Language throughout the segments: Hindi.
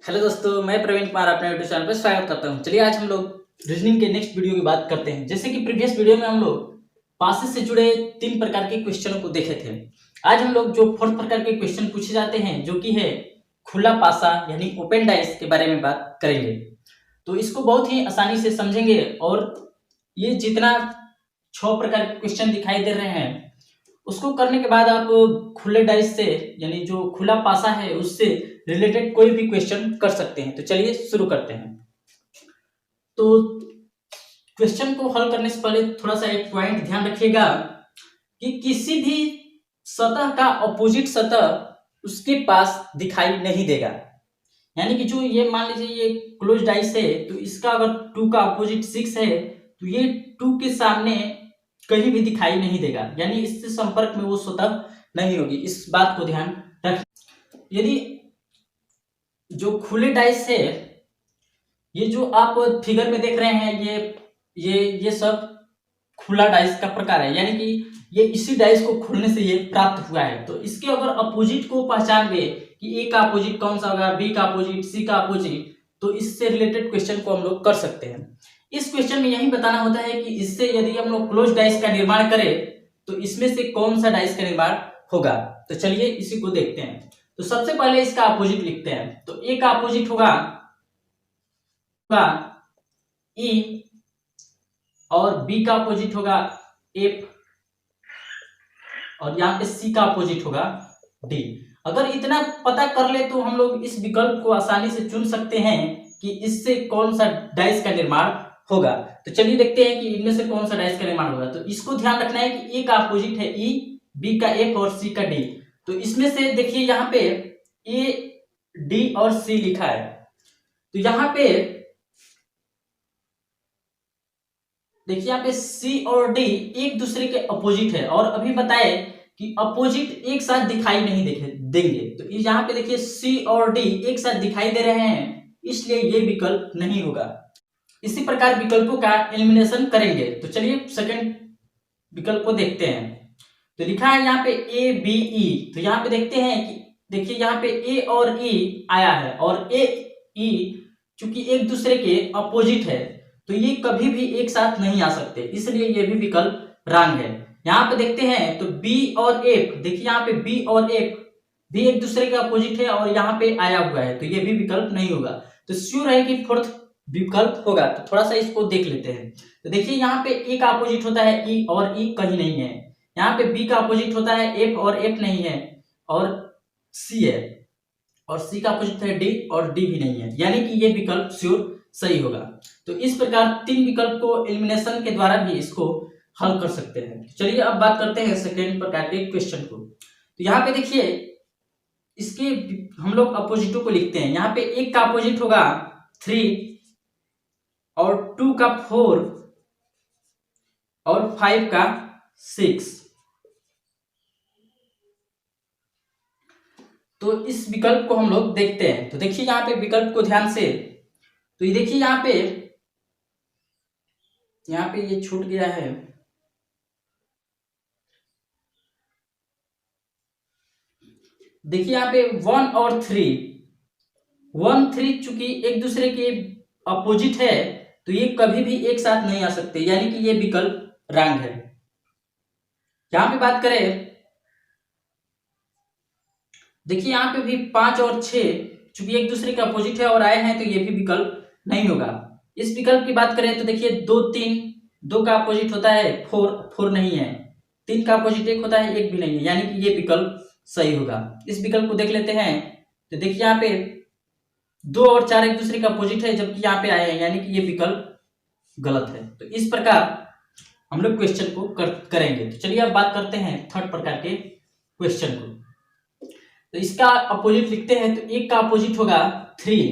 हेलो दोस्तों, मैं प्रवीण कुमार अपने यूट्यूब चैनल पर स्वागत करता हूं। चलिए आज हम लोग रीजनिंग के नेक्स्ट वीडियो की बात करते हैं। जैसे कि प्रीवियस वीडियो में हम लोग पासेस से जुड़े 3 प्रकार के क्वेश्चनों को देखे थे। आज हम लोग जो 4th प्रकार के क्वेश्चन पूछे जाते हैं, जो कि है खुला पासा यानी ओपन डाइस के बारे में बात करेंगे। तो इसको बहुत ही आसानी से समझेंगे और ये जितना 6 प्रकार के क्वेश्चन दिखाई दे रहे हैं उसको करने के बाद आप खुले डाइस से यानी जो खुला पासा है उससे रिलेटेड कोई भी क्वेश्चन कर सकते हैं। तो चलिए शुरू करते हैं। तो क्वेश्चन को हल करने से पहले थोड़ा सा एक पॉइंट ध्यान रखिएगा कि किसी भी सतह का अपोजिट सतह उसके पास दिखाई नहीं देगा। यानी कि जो ये मान लीजिए ये क्लोज डाइस है, तो इसका अगर 2 का अपोजिट 6 है तो ये 2 के सामने कहीं भी दिखाई नहीं देगा, यानी इससे संपर्क में वो सतह नहीं होगी। इस बात को ध्यान रखें। यदि जो खुले डाइस है, ये जो आप फिगर में देख रहे हैं, ये सब खुला डाइस का प्रकार है, यानी कि ये इसी डाइस को खोलने से ये प्राप्त हुआ है। तो इसके अगर अपोजिट को पहचान गए कि ए का अपोजिट कौन सा होगा, बी का अपोजिट, सी का अपोजिट, तो इससे रिलेटेड क्वेश्चन को हम लोग कर सकते हैं। इस क्वेश्चन में यही बताना होता है कि इससे यदि हम लोग क्लोज डाइस का निर्माण करें तो इसमें से कौन सा डाइस का निर्माण होगा। तो चलिए इसी को देखते हैं। तो सबसे पहले इसका अपोजिट लिखते हैं। तो ए का अपोजिट होगा ई और बी का अपोजिट होगा एफ और यहाँ पे सी का अपोजिट होगा डी। अगर इतना पता कर ले तो हम लोग इस विकल्प को आसानी से चुन सकते हैं कि इससे कौन सा डाइस का निर्माण होगा। तो चलिए देखते हैं कि इनमें से कौन सा डाइस का निर्माण होगा। तो इसको ध्यान रखना है कि ए का अपोजिट है ई, बी का एफ और सी का डी। तो इसमें से देखिए यहाँ पे ए, डी और सी लिखा है। तो यहाँ पे देखिए यहाँ पे सी और डी एक दूसरे के अपोजिट है और अभी बताए कि अपोजिट एक साथ दिखाई नहीं देंगे। तो यहाँ पे देखिए सी और डी एक साथ दिखाई दे रहे हैं, इसलिए ये विकल्प नहीं होगा। इसी प्रकार विकल्पों का एलिमिनेशन करेंगे। तो चलिए सेकंड विकल्प को देखते हैं। तो लिखा है यहाँ पे ए बी ई। तो यहाँ पे देखते हैं कि देखिए यहाँ पे ए और ई आया है और ए ई चूंकि एक दूसरे के अपोजिट है तो ये कभी भी एक साथ नहीं आ सकते, इसलिए ये भी विकल्प रॉन्ग है। यहाँ पे देखते हैं तो बी और एफ, देखिए यहाँ पे बी और एफ भी एक दूसरे के अपोजिट है और यहाँ पे आया हुआ है, तो ये भी विकल्प नहीं होगा। तो श्योर है कि 4th विकल्प होगा। तो थोड़ा सा इसको देख लेते हैं। तो देखिए यहाँ पे ए का अपोजिट होता है ई और ई कहीं नहीं है। यहाँ पे बी का अपोजिट होता है एफ और एफ नहीं है और सी है और सी का अपोजिट है डी और डी भी नहीं है, यानी कि ये विकल्प श्योर सही होगा। तो इस प्रकार 3 विकल्प को एलिमिनेशन के द्वारा भी इसको हल कर सकते हैं। चलिए अब बात करते हैं सेकेंड प्रकार के क्वेश्चन को। तो यहाँ पे देखिए इसके हम लोग अपोजिटों को लिखते हैं। यहाँ पे एक का अपोजिट होगा 3 और 2 का 4 और 5 का 6। तो इस विकल्प को हम लोग देखते हैं। तो देखिए यहाँ पे विकल्प को ध्यान से, तो ये देखिए यहाँ पे ये छूट गया है। देखिए यहाँ पे 1 और 3, 1 3 चूंकि एक दूसरे के अपोजिट है तो ये कभी भी एक साथ नहीं आ सकते, यानी कि ये विकल्प रॉन्ग है। यहाँ पे बात करें, देखिए यहाँ पे भी 5 और 6 चूंकि एक दूसरे के अपोजिट है और आए हैं, तो ये भी विकल्प नहीं होगा। इस विकल्प की बात करें तो देखिए 2 3, 2 का अपोजिट होता है 4, 4 नहीं है। 3 का अपोजिट 1 होता है, 1 भी नहीं है, यानी कि ये विकल्प सही होगा। इस विकल्प को देख लेते हैं। तो देखिए यहाँ पे 2 और 4 एक दूसरे का अपोजिट है जबकि यहाँ पे आए हैं, यानी कि ये विकल्प गलत है। तो इस प्रकार हम लोग क्वेश्चन को करेंगे। तो चलिए अब बात करते हैं 3rd प्रकार के क्वेश्चन को। तो इसका अपोजिट लिखते हैं। तो एक का अपोजिट होगा 3,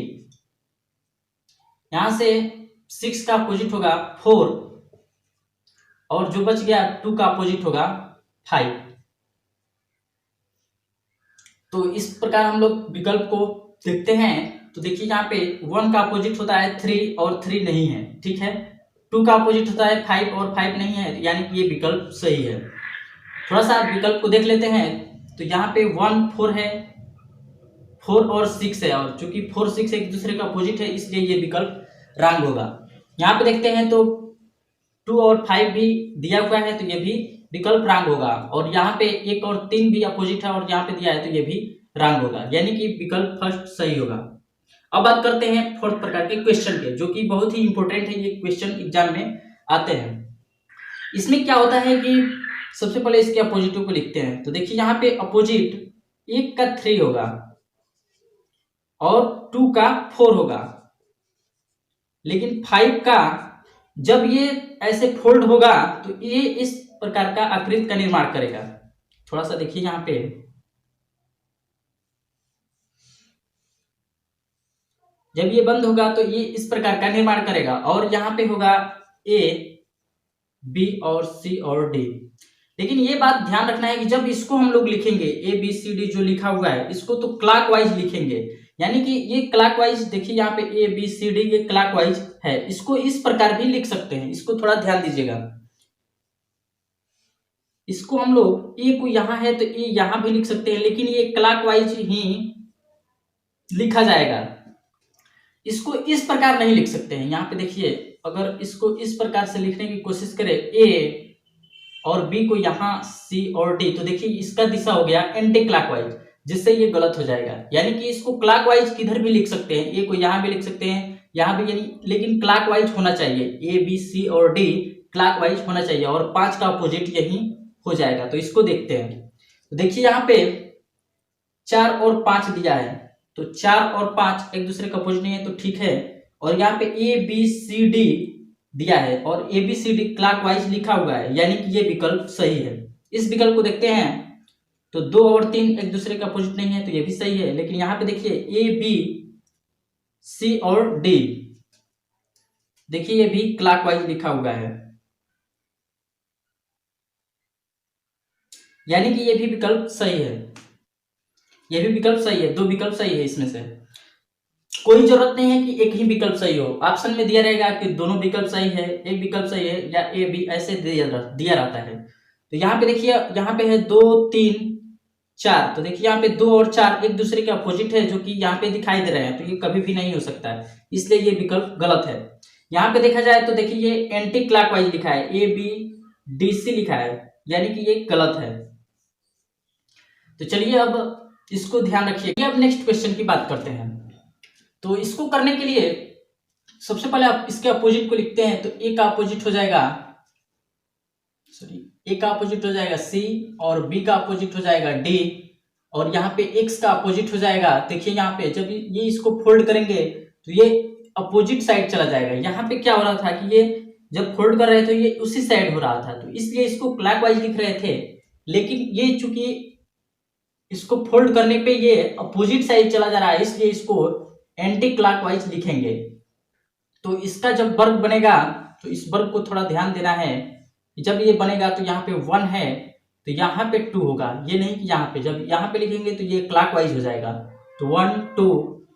यहां से 6 का अपोजिट होगा 4 और जो बच गया 2 का अपोजिट होगा 5। तो इस प्रकार हम लोग विकल्प को देखते हैं। तो देखिए यहाँ पे 1 का अपोजिट होता है 3 और 3 नहीं है, ठीक है। 2 का अपोजिट होता है 5 और 5 नहीं है, यानी कि ये विकल्प सही है। थोड़ा सा विकल्प को देख लेते हैं। तो यहाँ पे 1 4 है 4 और 6 है, और चूंकि 4 6 एक दूसरे का अपोजिट है इसलिए ये विकल्प रॉन्ग होगा। यहाँ पे देखते हैं तो 2 और 5 भी दिया हुआ है तो ये भी विकल्प रॉन्ग होगा, और यहाँ पे 1 और 3 भी अपोजिट है और यहाँ पे दिया है तो ये भी रॉन्ग होगा, यानी कि विकल्प फर्स्ट सही होगा। अब बात करते हैं फोर्थ प्रकार के क्वेश्चन के, जो कि बहुत ही इंपॉर्टेंट है, ये क्वेश्चन एग्जाम में आते हैं। इसमें क्या होता है कि सबसे पहले इसके अपोजिटों को लिखते हैं। तो देखिए यहाँ पे अपोजिट 1 का 3 होगा और 2 का 4 होगा, लेकिन 5 का जब ये ऐसे फोल्ड होगा तो ये इस प्रकार का आकृति का निर्माण करेगा। थोड़ा सा देखिए यहाँ पे, जब ये बंद होगा तो ये इस प्रकार का निर्माण करेगा, और यहाँ पे होगा ए बी और सी और डी। लेकिन ये बात ध्यान रखना है कि जब इसको हम लोग लिखेंगे ए बी सी डी जो लिखा हुआ है इसको तो क्लॉकवाइज लिखेंगे, यानी कि ये क्लॉकवाइज, देखिए यहाँ पे ए बी सी डी ये क्लॉकवाइज है, इसको इस प्रकार भी लिख सकते हैं, इसको थोड़ा ध्यान दीजिएगा। इसको हम लोग ए को यहाँ है तो ए यहाँ भी लिख सकते हैं, लेकिन ये क्लॉकवाइज ही लिखा जाएगा, इसको इस प्रकार नहीं लिख सकते हैं। यहाँ पे देखिए अगर इसको इस प्रकार से लिखने की कोशिश करें ए और बी को यहाँ सी और डी, तो देखिए इसका दिशा हो गया एंटी क्लॉकवाइज, जिससे ये गलत हो जाएगा। यानी कि इसको क्लॉकवाइज किधर भी लिख सकते हैं, ए को यहाँ भी लिख सकते हैं, यहाँ भी, यानी लेकिन क्लॉकवाइज होना चाहिए, ए बी सी और डी क्लॉकवाइज होना चाहिए, और 5 का अपोजिट यही हो जाएगा। तो इसको देखते हैं, तो देखिए यहाँ पे 4 और 5 दिया है, तो 4 और 5 एक दूसरे का अपोजिट नहीं है तो ठीक है, और यहाँ पे ए बी सी डी दिया है और A B C D clockwise लिखा हुआ है, यानी कि ये विकल्प सही है। इस विकल्प को देखते हैं तो 2 और 3 एक दूसरे का अपोजिट नहीं है तो ये भी सही है, लेकिन यहाँ पे देखिए ए बी सी और डी, देखिए ये भी क्लॉकवाइज लिखा हुआ है, यानी कि ये भी विकल्प सही है, ये भी विकल्प सही है, 2 विकल्प सही है। इसमें से कोई जरूरत नहीं है कि एक ही विकल्प सही हो, ऑप्शन में दिया रहेगा कि दोनों विकल्प सही है, एक विकल्प सही है, या ए बी ऐसे दिया रहता है। तो यहाँ पे देखिए, यहाँ पे है 2 3 4, तो देखिए यहाँ पे 2 और 4 एक दूसरे के अपोजिट है, जो कि यहाँ पे दिखाई दे रहे हैं, तो ये कभी भी नहीं हो सकता है, इसलिए ये विकल्प गलत है। यहाँ पे देखा जाए तो देखिए ये एंटी क्लॉकवाइज लिखा है, ए बी डी सी लिखा है, यानी कि ये गलत है। तो चलिए अब इसको ध्यान रखिए। अब नेक्स्ट क्वेश्चन की बात करते हैं। तो इसको करने के लिए सबसे पहले आप इसके अपोजिट को लिखते हैं, तो ए का अपोजिट हो जाएगा, ए का अपोजिट हो जाएगा सी, और बी का अपोजिट हो जाएगा डी, और यहाँ पे एक्स का अपोजिट हो जाएगा। देखिए यहाँ पे जब ये इसको फोल्ड करेंगे तो ये अपोजिट साइड चला जाएगा। यहाँ पे क्या हो रहा था कि ये जब फोल्ड कर रहे थे ये उसी साइड हो रहा था, तो इसलिए इसको क्लॉकवाइज लिख रहे थे, लेकिन ये चूंकि इसको फोल्ड करने पे ये अपोजिट साइड चला जा रहा है, इसलिए इसको एंटी क्लॉकवाइज लिखेंगे। तो इसका जब वर्ग बनेगा तो इस वर्ग को थोड़ा ध्यान देना है, जब ये बनेगा तो यहाँ पे 1 है तो यहाँ पे 2 होगा, ये नहीं कि यहाँ पे, जब यहाँ पे लिखेंगे तो ये क्लॉकवाइज हो जाएगा। तो 1 2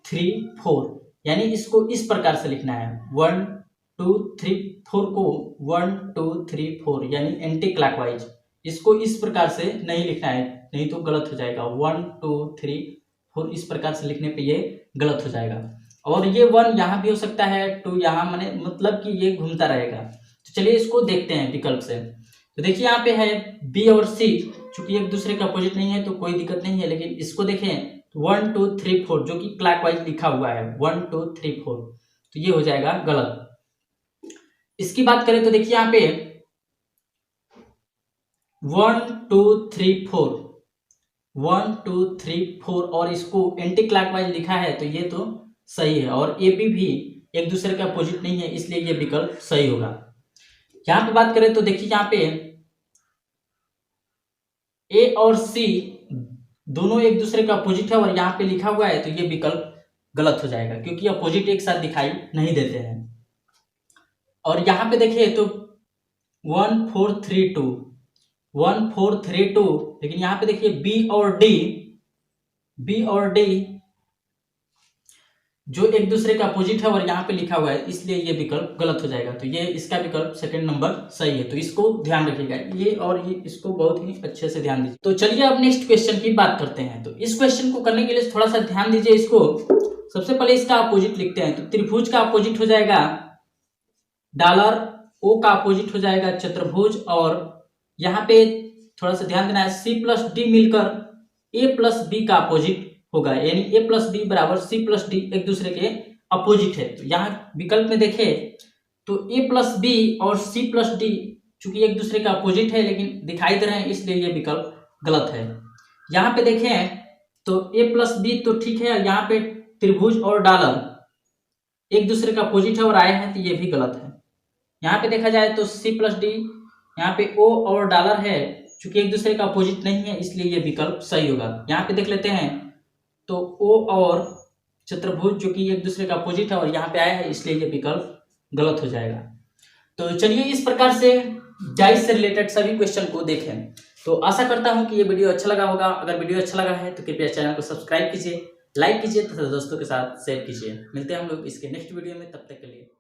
3 4, यानी इसको इस प्रकार से लिखना है, 1 2 3 4 को 1 2 3 4, यानी एंटी क्लॉकवाइज। इसको इस प्रकार से नहीं लिखना है, नहीं तो गलत हो जाएगा। 1 2 3 4 इस प्रकार से लिखने पे ये गलत हो जाएगा, और ये 1 यहाँ भी हो सकता है, 2 यहाँ, माने मतलब कि ये घूमता रहेगा। तो चलिए इसको देखते हैं विकल्प से। तो देखिए यहाँ पे है बी और सी, चूंकि एक दूसरे का अपोजिट नहीं है तो कोई दिक्कत नहीं है, लेकिन इसको देखें 1 2 3 4 जो कि क्लॉकवाइज लिखा हुआ है, 1 2 3 4, तो ये हो जाएगा गलत। इसकी बात करें तो देखिए यहाँ पे 1 2 3 4, 1 2 3 4, और इसको एंटी क्लॉकवाइज लिखा है तो ये तो सही है, और ए बी भी एक दूसरे का अपोजिट नहीं है, इसलिए ये विकल्प सही होगा। यहाँ पे बात करें तो देखिए यहाँ पे ए और सी दोनों एक दूसरे का अपोजिट है और यहाँ पे लिखा हुआ है, तो ये विकल्प गलत हो जाएगा, क्योंकि अपोजिट एक साथ दिखाई नहीं देते हैं। और यहाँ पे देखिए तो 1 4 3 2, 1 4 3 2, लेकिन यहाँ पे देखिए बी और डी जो एक दूसरे का अपोजिट है और यहाँ पे लिखा हुआ है, इसलिए ये विकल्प गलत हो जाएगा। तो ये इसका विकल्प सेकंड नंबर सही है, तो इसको ध्यान रखिएगा ये, और ये इसको बहुत ही अच्छे से ध्यान दीजिए। तो चलिए अब नेक्स्ट क्वेश्चन की बात करते हैं। तो इस क्वेश्चन को करने के लिए थोड़ा सा ध्यान दीजिए इसको। सबसे पहले इसका अपोजिट लिखते हैं। तो त्रिभुज का अपोजिट हो जाएगा डॉलर, ओ का अपोजिट हो जाएगा चतुर्भुज, और यहाँ पे थोड़ा सा ध्यान देना है, सी प्लस डी मिलकर ए प्लस बी का अपोजिट होगा, यानी ए प्लस बी बराबर सी प्लस डी एक दूसरे के अपोजिट है। तो यहाँ विकल्प में देखें तो ए प्लस बी और सी प्लस डी चूंकि एक दूसरे का अपोजिट है लेकिन दिखाई दे रहे हैं, इसलिए ये विकल्प गलत है। यहाँ पे देखें तो ए प्लस बी तो ठीक है, यहाँ पे त्रिभुज और डॉलर एक दूसरे का अपोजिट है और आए हैं, तो ये भी गलत है। यहाँ पे देखा जाए तो सी प्लस डी, यहाँ पे ओ और डॉलर है, चूंकि एक दूसरे का अपोजिट नहीं है, इसलिए ये विकल्प सही होगा। यहाँ पे देख लेते हैं तो ओ और चतुर्भुज जो कि एक दूसरे का अपोजिट है और यहाँ पे आया है, इसलिए ये विकल्प गलत हो जाएगा। तो चलिए इस प्रकार से डाइस से रिलेटेड सभी क्वेश्चन को देखें। तो आशा करता हूं कि ये वीडियो अच्छा लगा होगा। अगर वीडियो अच्छा लगा है तो कृपया चैनल को सब्सक्राइब कीजिए, लाइक कीजिए तथा दोस्तों के साथ शेयर कीजिए। मिलते हैं हम लोग इसके नेक्स्ट वीडियो में, तब तक के लिए।